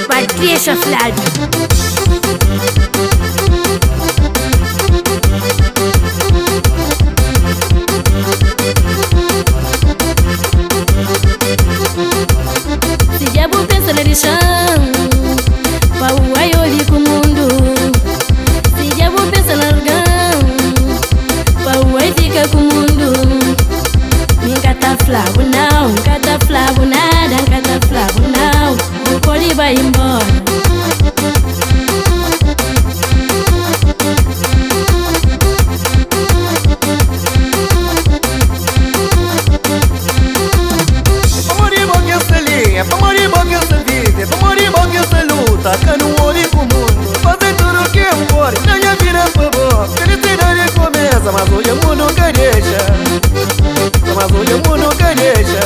Patrícia Flávio. Se diabo pensa na lixão, pauai olhe com o mundo. Se diabo pensa na largão, pauai fica com o mundo. Nunca tá flavo não, nunca tá flavo nada, nunca tá flavo não. O coli vai embora. Taca no olho com o mundo, fazer tudo o que eu for, ganha vida por bom. Felicidade começa, mas hoje o mundo nunca deixa. Mas hoje o mundo nunca deixa.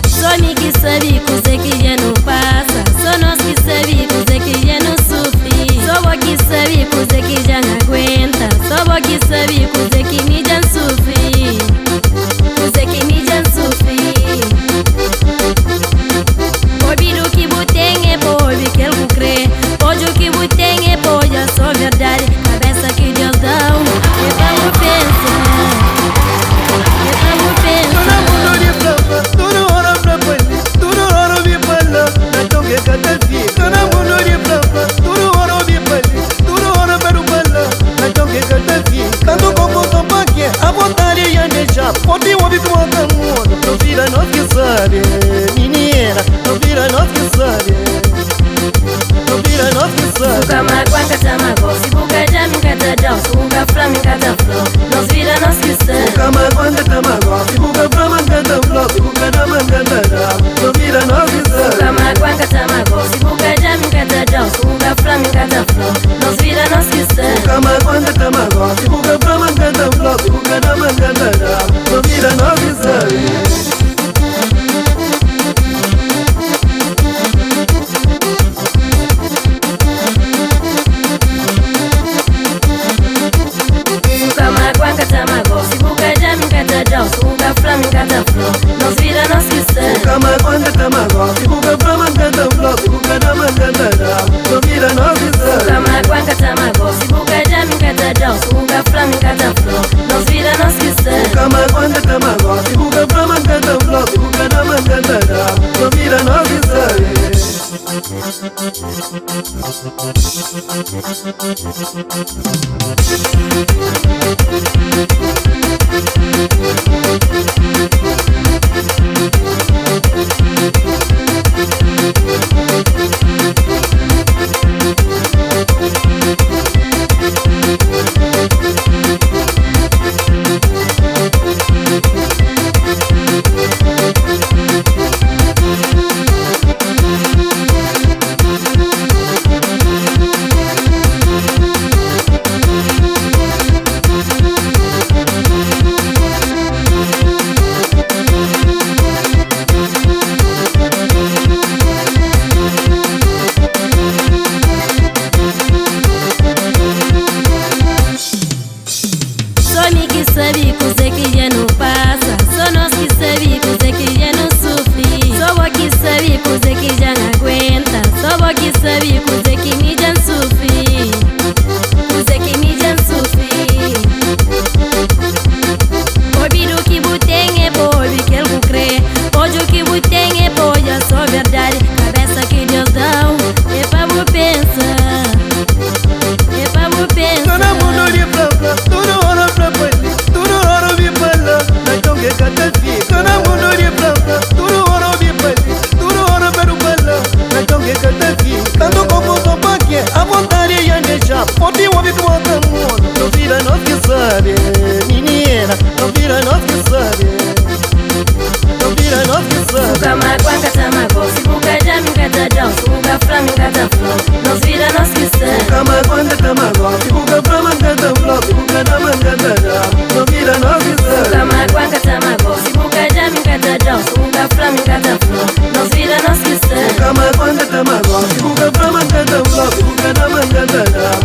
Só me que sabe coisa que já não passa, só nós que sabe coisa que já não sofre. Só vou que sabe coisa que já não aguenta, só vou que sabe coisa que me já sofre, coisa que me já sofre. Pobre do que botem é pobre que ele crê, hoje o que botem é pode é só verdade. Cabeça que Deus dá, é pra eu pensar, é pra eu pensar. Tudo hora pra fazer, tudo hora vi falar, então que cada dia. Todo mundo de prova, tudo hora vi fazer, tudo hora para falar, então que cada dia. Tanto como só que a vontade ia deixar, pode ouvir com o mundo. Não vira nós que sabe, menina, não vira nós que sabe, não vira nós que sabe. Suka magua kata mago, si buka jami kata dao, suka flami kata flow, nós vira nós que sabe. Suka magua kata mago, si buka flami kata flow, si buka dama kata dao, não vira nós que sabe. Suka magua kata mago, si buka jami kata dao, suka flami kata flow, nós vira nós que sabe. Suka magua kata mago, si buka flami kata flow, si buka dama kata dao, não vira nós que sabe. Suka flami kata flow, nós vira nós que sabe. Suka magua kata mago, si buka flami kata flow, si buka dama kata dao, não vira nós que sabe. Suka magua kata mago, si buka jami kata dao, suka flami kata flow, nós vira nós que sabe. Suka magua kata mago, si buka flami kata flow, si buka dama kata dao, não vira nós que sabe. Sabe coisa que já não passa, só nós que sabe coisa que já não sofre. Só vou que sabe coisa que já não aguenta, só vou que sabe coisa que me já sofre, coisa que me já sofre. Pobre do que botem é pobre que ele crê, hoje o que botem é pode é só verdade. Cabeça que Deus dá, é pra eu pensar, é pra eu pensar. Todo mundo de prova, tudo hora pra fazer, tudo hora vi falar, então que cada dia. Todo mundo de prova, tudo hora vi fazer, tudo hora para falar, então que cada dia. Tanto como só que a vontade ia deixar, pode ouvir com o mundo. Não vira nós que sabe, menina, não vira nós que sabe, não vira nós que sabe. Suka magua kata mago, si buka jami kata dao, suka flami kata flow, nós vira nós que sabe. Suka magua kata mago, si buka flami kata flow, si buka dama kata dao, não vira nós que sabe. Suka magua kata mago, si buka jami kata dao, suka flami kata flow, nós vira nós que sabe. Suka magua kata mago, si buka flami kata flow, si buka dama kata Instagram